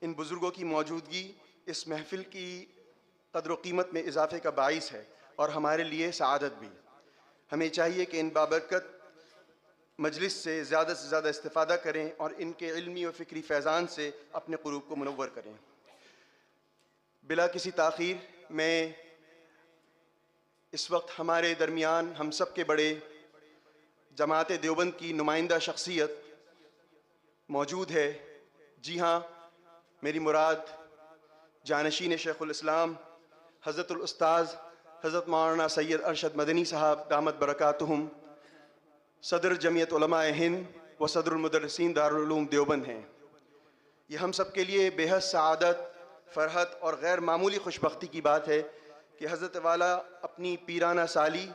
ان بزرگوں کی موجودگی اس محفل کی قدر و قیمت میں اضافے کا باعث ہے اور ہمارے لیے سعادت بھی۔ ہمیں چاہیے کہ ان بابرکت مجلس سے زیادہ استفادہ کریں اور ان کے علمی و فکری فیضان سے اپنے قلوب کو منور کریں۔ بلا کسی تاخیر میں اس وقت ہمارے درمیان ہم سب کے بڑے جماعت دیوبند کی نمائندہ شخصیت موجود ہے۔ جی ہاں، میری مراد جانشین شیخ الاسلام حضرت الاستاذ حضرت مولانا سید ارشد مدنی صاحب دامت برکاتہم، صدر جمعیت علماء ہند و صدر المدرسین دارالعلوم دیوبند ہیں۔ یہ ہم سب کے لیے بے حد سعادت، فرحت اور غیر معمولی خوشبختی کی بات ہے کہ حضرت والا اپنی پیرانہ سالی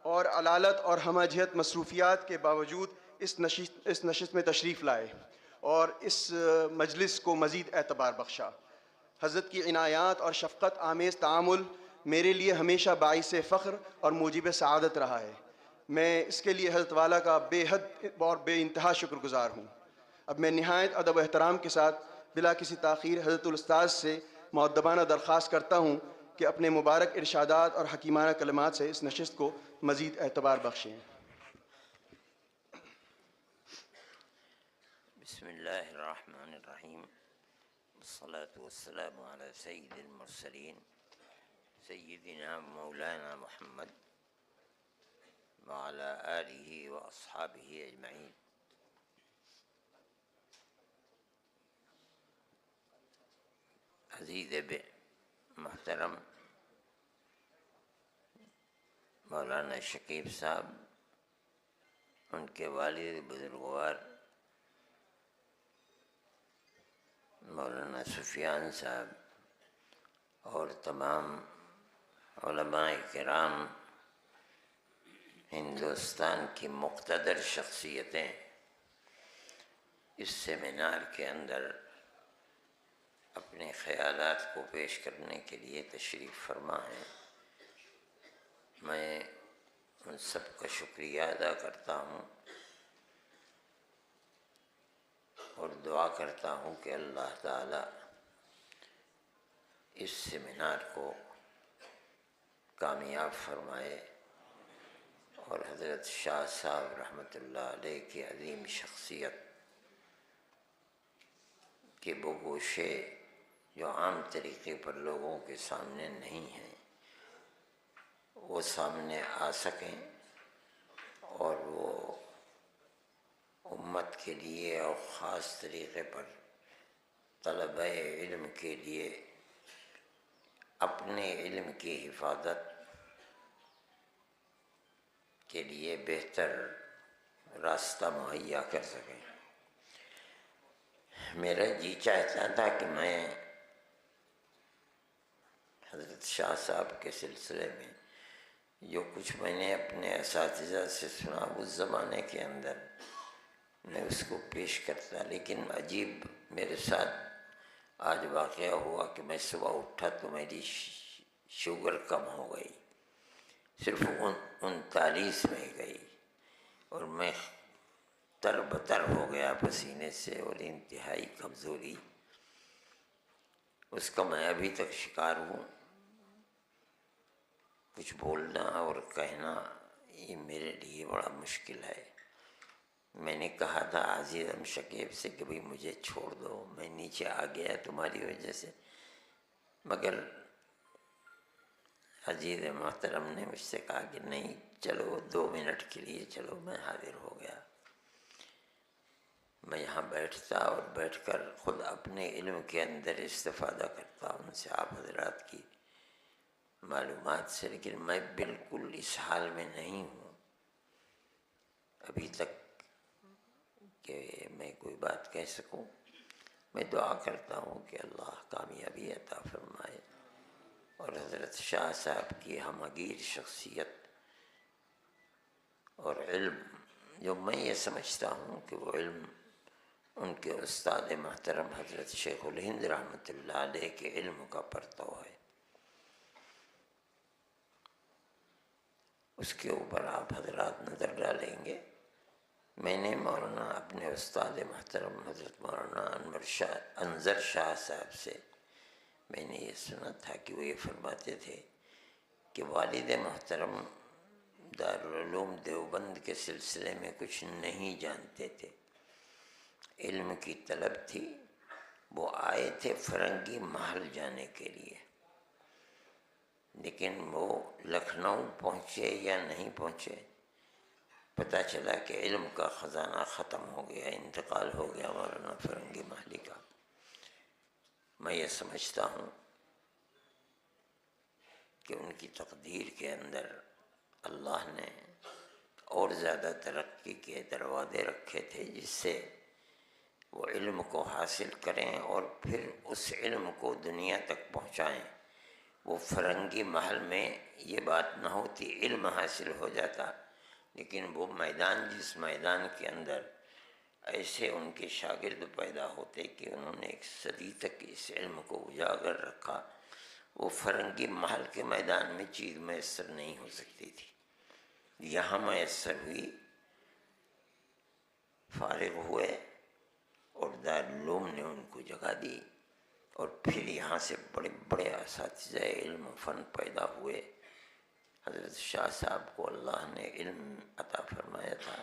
اور علالت اور ہمہ جہت مصروفیات کے باوجود اس نشست میں تشریف لائے اور اس مجلس کو مزید اعتبار بخشا۔ حضرت کی عنایات اور شفقت آمیز تعامل میرے لیے ہمیشہ باعث فخر اور موجب سعادت رہا ہے۔ میں اس کے لیے حضرت والا کا بے حد اور بے انتہا شکر گزار ہوں۔ اب میں نہایت ادب و احترام کے ساتھ بلا کسی تاخیر حضرت الاستاذ سے مؤدبانہ درخواست کرتا ہوں کہ اپنے مبارک ارشادات اور حکیمانہ کلمات سے اس نشست کو مزید اعتبار بخشیں۔ بسم اللہ الرحمن الرحیم، والصلاة والسلام علی سید المرسلین سیدنا مولانا محمد وعلی آلہ واصحابہ اجمعین۔ عزیز محترم مولانا شکیب صاحب، ان کے والد بزرگوار مولانا سفیان صاحب اور تمام علماء کرام، ہندوستان کی مقتدر شخصیتیں اس سیمینار کے اندر اپنے خیالات کو پیش کرنے کے لیے تشریف فرما ہیں۔ میں ان سب کا شکریہ ادا کرتا ہوں اور دعا کرتا ہوں کہ اللہ تعالی اس سیمینار کو کامیاب فرمائے اور حضرت شاہ صاحب رحمۃ اللہ علیہ کی عظیم شخصیت کے وہ گوشے جو عام طریقے پر لوگوں کے سامنے نہیں ہیں، وہ سامنے آ سکیں اور وہ امت کے لیے اور خاص طریقے پر طلبہ علم کے لیے اپنے علم کی حفاظت کے لیے بہتر راستہ مہیا کر سکیں۔ میرا جی چاہتا تھا کہ میں حضرت شاہ صاحب کے سلسلے میں جو کچھ میں نے اپنے اساتذہ سے سنا اس زمانے کے اندر میں اس کو پیش کرتا، لیکن عجیب میرے ساتھ آج واقعہ ہوا کہ میں صبح اٹھا تو میری شوگر کم ہو گئی، صرف 39 میں گئی اور میں تر بتر ہو گیا پسینے سے اور انتہائی کمزوری، اس کا میں ابھی تک شکار ہوں۔ کچھ بولنا اور کہنا یہ میرے لیے بڑا مشکل ہے۔ میں نے کہا تھا عزیزم شکیب سے کہ بھئی مجھے چھوڑ دو، میں نیچے آ گیا تمہاری وجہ سے، مگر عزیز محترم نے مجھ سے کہا کہ نہیں چلو 2 منٹ کے لیے چلو۔ میں حاضر ہو گیا۔ میں یہاں بیٹھتا اور بیٹھ کر خود اپنے علم کے اندر استفادہ کرتا ان سے، آپ حضرات کی معلومات سے، لیکن میں بالکل اس حال میں نہیں ہوں ابھی تک کہ میں کوئی بات کہہ سکوں۔ میں دعا کرتا ہوں کہ اللہ کامیابی عطا فرمائے اور حضرت شاہ صاحب کی ہمگیر شخصیت اور علم، جو میں یہ سمجھتا ہوں کہ وہ علم ان کے استاد محترم حضرت شیخ الہند رحمۃ اللہ علیہ کے علم کا پرتو ہے، اس کے اوپر آپ حضرات نظر ڈالیں گے میں نے مولانا اپنے استاد محترم حضرت مولانا انظر شاہ صاحب سے میں نے یہ سنا تھا کہ وہ یہ فرماتے تھے کہ والد محترم دارالعلوم دیوبند کے سلسلے میں کچھ نہیں جانتے تھے، علم کی طلب تھی، وہ آئے تھے فرنگی محل جانے کے لیے، لیکن وہ لکھنؤ پہنچے یا نہیں پہنچے، پتہ چلا کہ علم کا خزانہ ختم ہو گیا، انتقال ہو گیا مولانا فرنگی محلی کا۔ میں یہ سمجھتا ہوں کہ ان کی تقدیر کے اندر اللہ نے اور زیادہ ترقی کے دروازے رکھے تھے جس سے وہ علم کو حاصل کریں اور پھر اس علم کو دنیا تک پہنچائیں۔ وہ فرنگی محل میں یہ بات نہ ہوتی، علم حاصل ہو جاتا، لیکن وہ میدان، جس میدان کے اندر ایسے ان کے شاگرد پیدا ہوتے کہ انہوں نے ایک صدی تک اس علم کو اجاگر رکھا، وہ فرنگی محل کے میدان میں چیز میسر نہیں ہو سکتی تھی۔ یہاں میسر ہوئی، فارغ ہوئے اور دارالعلوم نے ان کو جگہ دی، اور پھر یہاں سے بڑے بڑے اساتذہ علم و فن پیدا ہوئے۔ حضرت شاہ صاحب کو اللہ نے علم عطا فرمایا تھا۔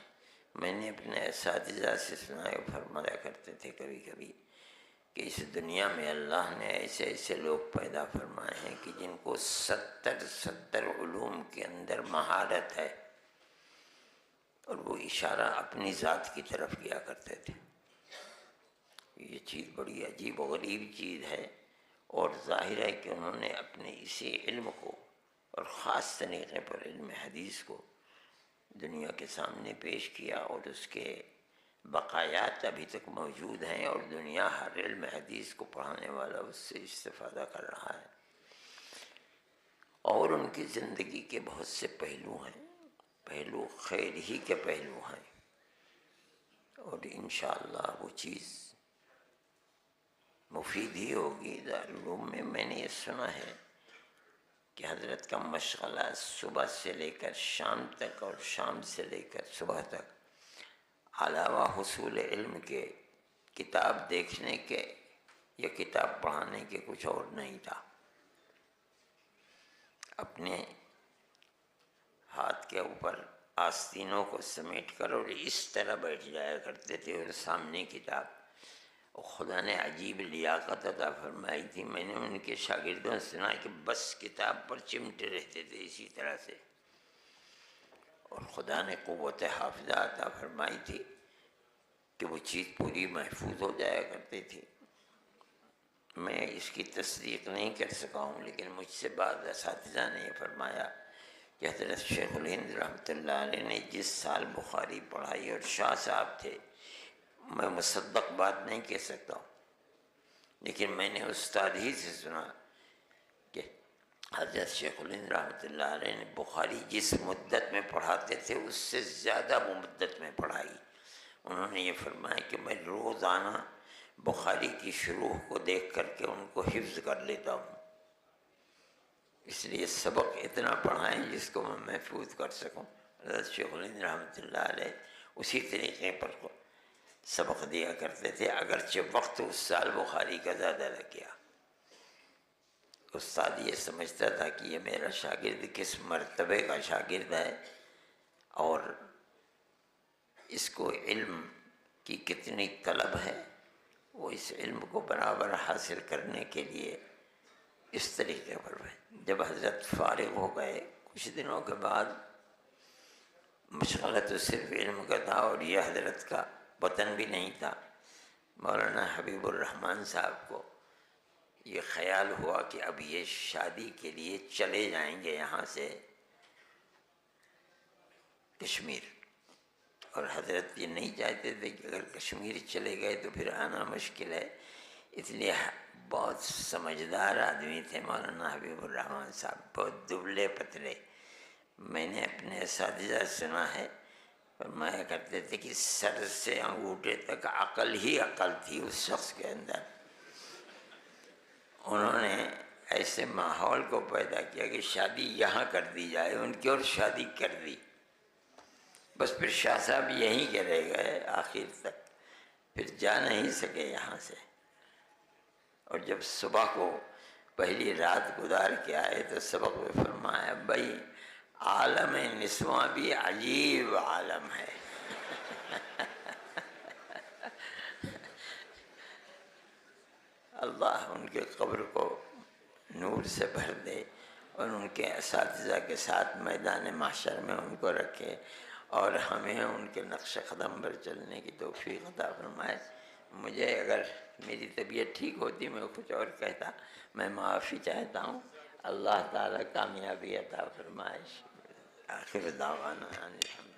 میں نے اپنے اساتذہ سے سنا ہے، فرمایا کرتے تھے کبھی کبھی کہ اس دنیا میں اللہ نے ایسے ایسے لوگ پیدا فرمائے ہیں کہ جن کو 70 علوم کے اندر مہارت ہے، اور وہ اشارہ اپنی ذات کی طرف کیا کرتے تھے۔ یہ چیز بڑی عجیب و غریب چیز ہے، اور ظاہر ہے کہ انہوں نے اپنے اسی علم کو اور خاص طریقے پر علم حدیث کو دنیا کے سامنے پیش کیا، اور اس کے بقایات ابھی تک موجود ہیں، اور دنیا ہر علم حدیث کو پڑھانے والا اس سے استفادہ کر رہا ہے۔ اور ان کی زندگی کے بہت سے پہلو ہیں، پہلو خیر ہی کے پہلو ہیں، اور انشاءاللہ وہ چیز مفید ہی ہوگی۔ دارالعلوم میں نے یہ سنا ہے کہ حضرت کا مشغلہ صبح سے لے کر شام تک اور شام سے لے کر صبح تک علاوہ حصول علم کے کتاب دیکھنے کے یا کتاب پڑھانے کے کچھ اور نہیں تھا۔ اپنے ہاتھ کے اوپر آستینوں کو سمیٹ کر اور اس طرح بیٹھ جایا کرتے تھے، اور سامنے کتاب۔ خدا نے عجیب لیاقت عطا فرمائی تھی، میں نے ان کے شاگردوں سے سنا کہ بس کتاب پر چمٹے رہتے تھے اسی طرح سے، اور خدا نے قوت حافظہ عطا فرمائی تھی کہ وہ چیز پوری محفوظ ہو جایا کرتی تھی۔ میں اس کی تصدیق نہیں کر سکا ہوں، لیکن مجھ سے بعض اساتذہ نے یہ فرمایا کہ حضرت شیخ الہند رحمۃ اللہ علیہ نے جس سال بخاری پڑھائی اور شاہ صاحب تھے، میں مصدق بات نہیں کہہ سکتا ہوں، لیکن میں نے استاد ہی سے سنا کہ حضرت شیخ الہند رحمۃ اللہ علیہ نے بخاری جس مدت میں پڑھاتے تھے اس سے زیادہ مدت میں پڑھائی۔ انہوں نے یہ فرمایا کہ میں روزانہ بخاری کی شروح کو دیکھ کر کے ان کو حفظ کر لیتا ہوں، اس لیے سبق اتنا پڑھائیں جس کو میں محفوظ کر سکوں۔ حضرت شیخ الہند رحمۃ اللہ علیہ اسی طریقے پر سبق دیا کرتے تھے، اگرچہ وقت اس سال بخاری کا زیادہ لگ گیا۔ استاد یہ سمجھتا تھا کہ یہ میرا شاگرد کس مرتبے کا شاگرد ہے، اور اس کو علم کی کتنی طلب ہے، وہ اس علم کو برابر حاصل کرنے کے لیے اس طریقے پر ہے۔ جب حضرت فارغ ہو گئے کچھ دنوں کے بعد، مشغلہ تو صرف علم کا تھا، اور یہ حضرت کا وطن بھی نہیں تھا، مولانا حبیب الرحمن صاحب کو یہ خیال ہوا کہ اب یہ شادی کے لیے چلے جائیں گے یہاں سے کشمیر، اور حضرت یہ نہیں چاہتے تھے کہ اگر کشمیر چلے گئے تو پھر آنا مشکل ہے، اس لیے بہت سمجھدار آدمی تھے مولانا حبیب الرحمن صاحب، بہت دبلے پتلے۔ میں نے اپنے اساتذہ سنا ہے، فرمایا کرتے تھے کہ سر سے انگوٹھے تک عقل ہی عقل تھی اس شخص کے اندر۔ انہوں نے ایسے ماحول کو پیدا کیا کہ شادی یہاں کر دی جائے، ان کی اور شادی کر دی۔ بس پھر شاہ صاحب یہیں کے رہ گئے آخر تک، پھر جا نہیں سکے یہاں سے۔ اور جب صبح کو پہلی رات گزار کے آئے تو سبق میں فرمایا بھائی عالم نسواں بھی عجیب عالم ہے۔ اللہ ان کے قبر کو نور سے بھر دے اور ان کے اساتذہ کے ساتھ میدان محشر میں ان کو رکھے، اور ہمیں ان کے نقش قدم پر چلنے کی توفیق عطا فرمائے۔ مجھے اگر میری طبیعت ٹھیک ہوتی میں کچھ اور کہتا، میں معافی چاہتا ہوں۔ اللہ تعالیٰ کامیابی عطا فرمائے۔ آخر دعوانا الحمد